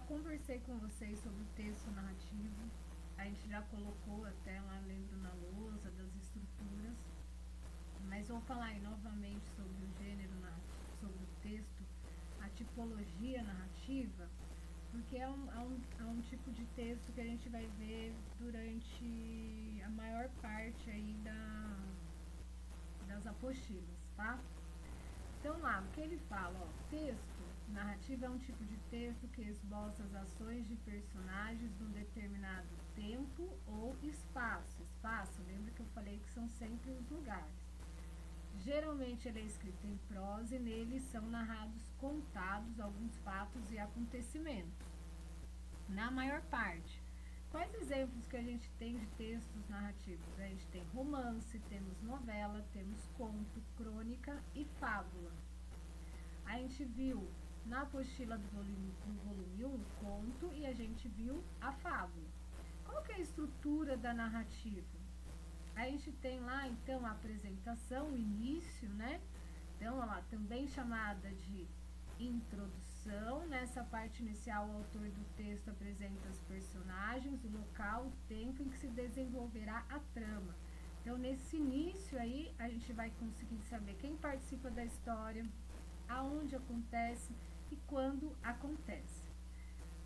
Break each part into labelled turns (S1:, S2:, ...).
S1: conversei com vocês sobre o texto narrativo, a gente já colocou até lá lembro na lousa das estruturas, mas vou falar aí novamente sobre o gênero narrativo, sobre o texto, a tipologia narrativa, porque é um tipo de texto que a gente vai ver durante a maior parte aí das apostilas, tá? Então lá, o que ele fala, ó, texto narrativo é um tipo de texto que esboça as ações de personagens num determinado tempo ou espaço. Espaço, lembra que eu falei que são sempre os lugares. Geralmente ele é escrito em prosa e nele são narrados, contados alguns fatos e acontecimentos. Na maior parte. Quais exemplos que a gente tem de textos narrativos? A gente tem romance, temos novela, temos conto, crônica e fábula. A gente viu na apostila do volume 1 o conto e a gente viu a fábula. Qual que é a estrutura da narrativa? A gente tem lá então a apresentação, o início, né? Então, olha lá, também chamada de introdução. Nessa parte inicial, o autor do texto apresenta os personagens, o local, o tempo em que se desenvolverá a trama. Então, nesse início aí, a gente vai conseguir saber quem participa da história, aonde acontece e quando acontece.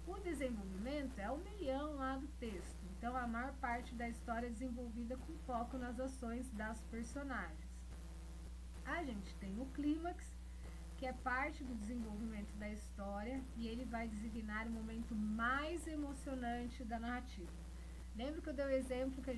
S1: O desenvolvimento é o meião lá do texto, então a maior parte da história é desenvolvida com foco nas ações das personagens. A gente tem o clímax, que é parte do desenvolvimento da história e ele vai designar o momento mais emocionante da narrativa. Lembra que eu dei o exemplo que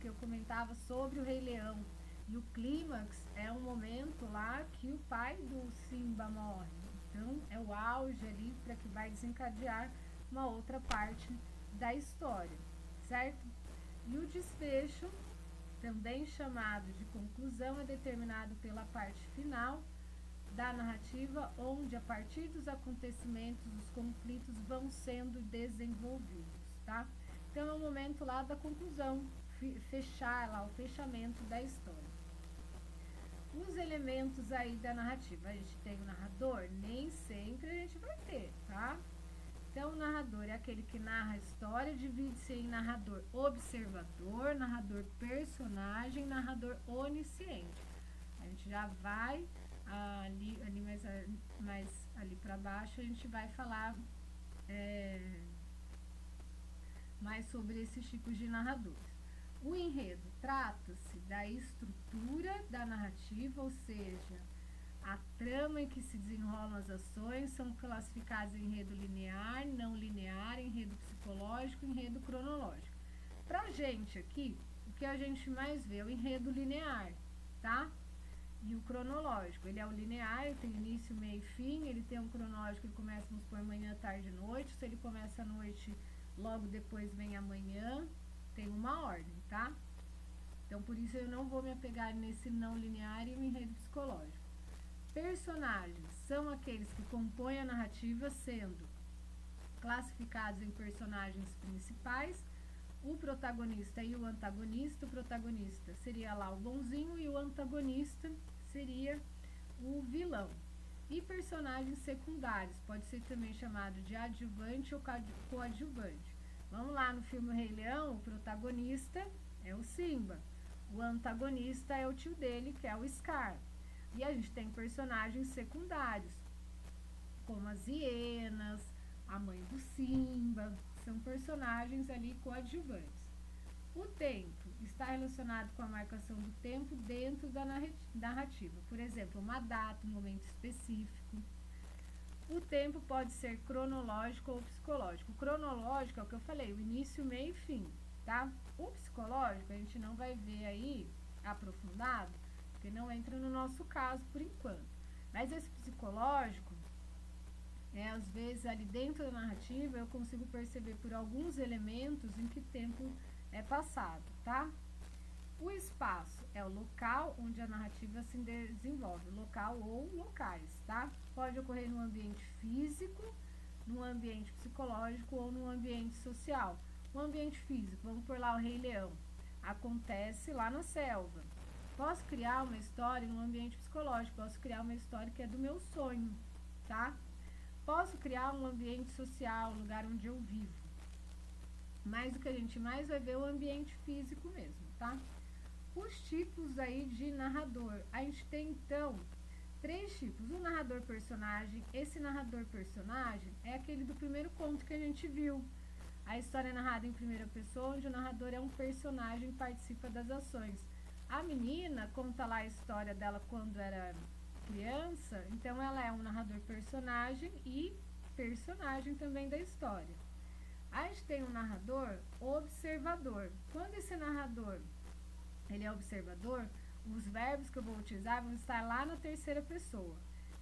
S1: que eu comentava sobre o Rei Leão? E o clímax é um momento lá que o pai do Simba morre. Então é o auge ali para que vai desencadear uma outra parte da história, certo? E o desfecho, também chamado de conclusão, é determinado pela parte final da narrativa, onde a partir dos acontecimentos, os conflitos vão sendo desenvolvidos, tá? Então é o momento lá da conclusão, fechar lá o fechamento da história. Os elementos aí da narrativa, a gente tem o narrador, nem sempre a gente vai ter, tá? Então o narrador é aquele que narra a história, divide-se em narrador observador, narrador personagem, narrador onisciente. A gente já vai ali mais ali para baixo, a gente vai falar mais sobre esses tipos de narradores. O enredo trata-se da estrutura da narrativa, ou seja, a trama em que se desenrolam as ações são classificadas em enredo linear, não linear, enredo psicológico, enredo cronológico. Pra gente aqui, o que a gente mais vê é o enredo linear, tá? E o cronológico, ele é o linear, ele tem início, meio e fim, ele tem um cronológico que começa, vamos supor, manhã, tarde e noite. Se ele começa à noite, logo depois vem amanhã, tem uma ordem, tá? Então, por isso eu não vou me apegar nesse não linear e o enredo psicológico. Personagens são aqueles que compõem a narrativa, sendo classificados em personagens principais, o protagonista e o antagonista. O protagonista seria lá o bonzinho e o antagonista seria o vilão. E personagens secundários, pode ser também chamado de adjuvante ou coadjuvante. Vamos lá, no filme O Rei Leão, o protagonista é o Simba, o antagonista é o tio dele, que é o Scar. E a gente tem personagens secundários, como as hienas, a mãe do Simba, são personagens ali coadjuvantes. O tempo está relacionado com a marcação do tempo dentro da narrativa. Por exemplo, uma data, um momento específico. O tempo pode ser cronológico ou psicológico. O cronológico é o que eu falei, o início, meio e fim, tá? O psicológico a gente não vai ver aí aprofundado, porque não entra no nosso caso por enquanto. Mas esse psicológico, às vezes ali dentro da narrativa eu consigo perceber por alguns elementos em que tempo é passado, tá? O espaço é o local onde a narrativa se desenvolve, local ou locais, tá? Pode ocorrer no ambiente físico, no ambiente psicológico ou no ambiente social. O ambiente físico, vamos por lá o Rei Leão, acontece lá na selva. Posso criar uma história no ambiente psicológico, posso criar uma história que é do meu sonho, tá? Posso criar um ambiente social, um lugar onde eu vivo. Mas o que a gente mais vai ver é o ambiente físico mesmo, tá? Os tipos aí de narrador. A gente tem, então, 3 tipos. O narrador personagem. Esse narrador personagem é aquele do primeiro conto que a gente viu. A história é narrada em primeira pessoa, onde o narrador é um personagem e participa das ações. A menina conta lá a história dela quando era criança, então ela é um narrador personagem e personagem também da história. A gente tem um narrador observador. Quando esse narrador ele é observador, os verbos que eu vou utilizar vão estar lá na terceira pessoa.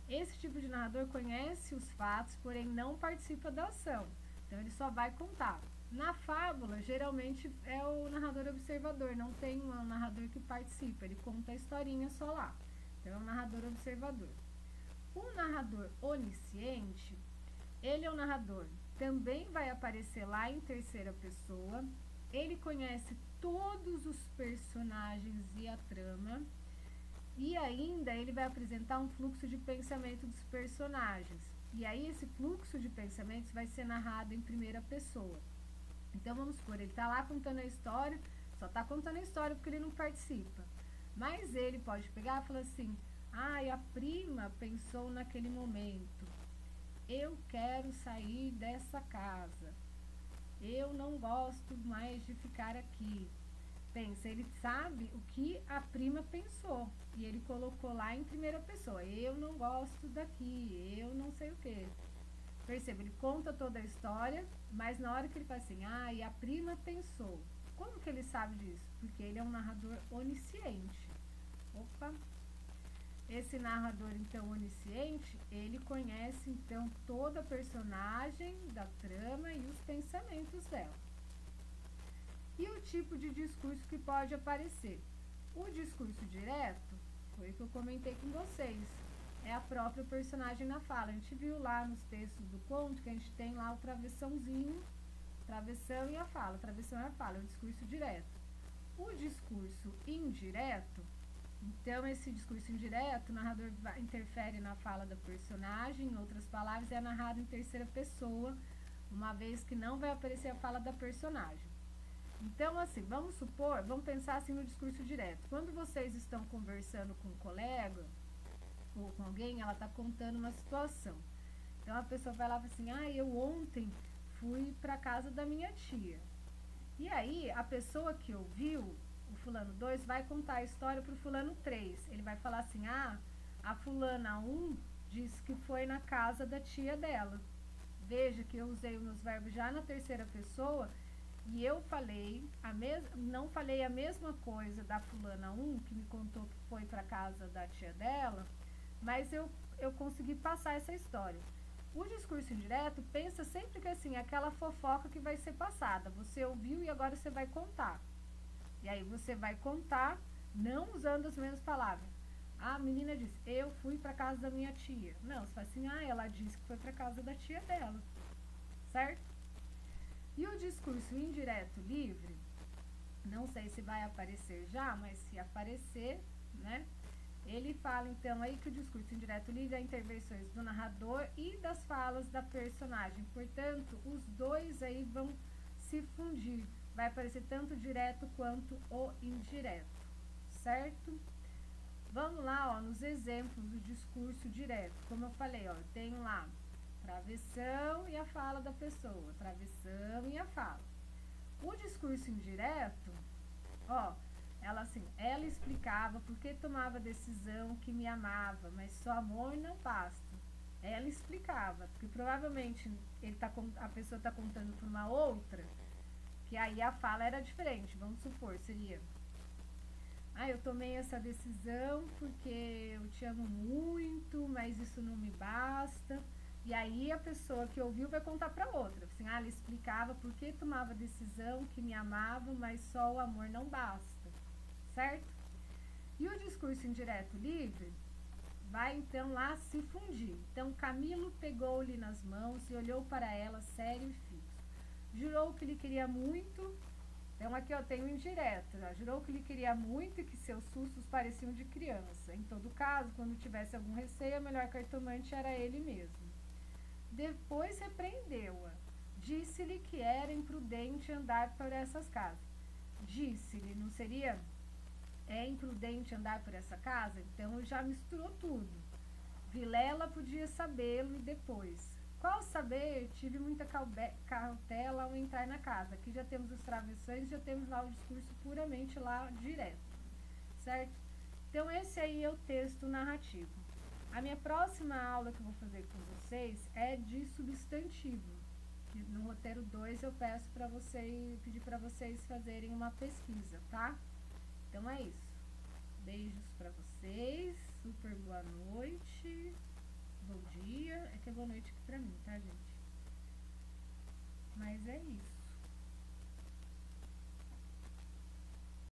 S1: Esse tipo de narrador conhece os fatos, porém não participa da ação. Então ele só vai contar. Na fábula, geralmente é o narrador observador, não tem um narrador que participa, ele conta a historinha só lá. Então é um narrador observador. O narrador onisciente, ele é um narrador, também vai aparecer lá em terceira pessoa, ele conhece todos os personagens e a trama, e ainda ele vai apresentar um fluxo de pensamento dos personagens. E aí esse fluxo de pensamentos vai ser narrado em primeira pessoa. Então vamos supor, ele está lá contando a história, só está contando a história porque ele não participa. Mas ele pode pegar e falar assim, a prima pensou naquele momento, eu quero sair dessa casa, eu não gosto mais de ficar aqui. Pensa, ele sabe o que a prima pensou e ele colocou lá em primeira pessoa, eu não gosto daqui, eu não sei o que. Perceba, ele conta toda a história, mas na hora que ele fala assim, e a prima pensou. Como que ele sabe disso? Porque ele é um narrador onisciente. Opa! Esse narrador, então, onisciente, ele conhece, então, toda a personagem da trama e os pensamentos dela. E o tipo de discurso que pode aparecer? O discurso direto, foi o que eu comentei com vocês, é a própria personagem na fala. A gente viu lá nos textos do conto que a gente tem lá o travessãozinho, travessão e a fala. Travessão e a fala, é o discurso direto. O discurso indireto, então esse discurso indireto, o narrador interfere na fala da personagem, em outras palavras, é narrado em terceira pessoa, uma vez que não vai aparecer a fala da personagem. Então, assim, vamos supor, vamos pensar assim no discurso direto. Quando vocês estão conversando com um colega ou com alguém, ela está contando uma situação. Então a pessoa vai lá e fala assim, eu ontem fui para casa da minha tia. E aí a pessoa que ouviu, o fulano 2, vai contar a história para o fulano 3. Ele vai falar assim, a fulana 1 disse que foi na casa da tia dela. Veja que eu usei os meus verbos já na terceira pessoa e eu falei, não falei a mesma coisa da fulana 1, que me contou que foi para casa da tia dela, mas eu consegui passar essa história. O discurso indireto pensa sempre que assim, aquela fofoca que vai ser passada, você ouviu e agora você vai contar. E aí você vai contar, não usando as mesmas palavras. A menina disse, eu fui para casa da minha tia. Não, você fala assim, ela disse que foi para casa da tia dela. Certo? E o discurso indireto livre, não sei se vai aparecer já, mas se aparecer, né? Ele fala então aí que o discurso indireto livre é intervenções do narrador e das falas da personagem. Portanto, os dois aí vão se fundir. Vai aparecer tanto o direto quanto o indireto, certo? Vamos lá, nos exemplos do discurso direto. Como eu falei, eu tenho lá travessão e a fala da pessoa, travessão e a fala. O discurso indireto, ela explicava por que tomava a decisão que me amava, mas só amor não basta. Ela explicava, porque provavelmente a pessoa está contando para uma outra, que aí a fala era diferente. Vamos supor, seria, eu tomei essa decisão porque eu te amo muito, mas isso não me basta. E aí a pessoa que ouviu vai contar para outra, assim, ela explicava por que tomava a decisão que me amava, mas só o amor não basta, certo? E o discurso indireto livre vai então lá se fundir. Então Camilo pegou-lhe nas mãos e olhou para ela sério e fixo. Jurou que lhe queria muito. Então aqui tem o indireto, jurou que lhe queria muito e que seus sustos pareciam de criança. Em todo caso, quando tivesse algum receio, a melhor cartomante era ele mesmo. Depois repreendeu-a. Disse-lhe que era imprudente andar por essas casas. Disse-lhe, não seria imprudente andar por essa casa? Então já misturou tudo. Vilela podia sabê-lo e depois. Qual saber? Tive muita cautela ao entrar na casa. Aqui já temos os travessões, já temos lá o discurso puramente lá direto, certo? Então esse aí é o texto narrativo. A minha próxima aula que eu vou fazer com vocês é de substantivo. No roteiro 2 eu peço para pedir para vocês fazerem uma pesquisa, tá? Então é isso. Beijos para vocês, super boa noite, bom dia, é que é boa noite aqui pra mim, tá, gente? Mas é isso.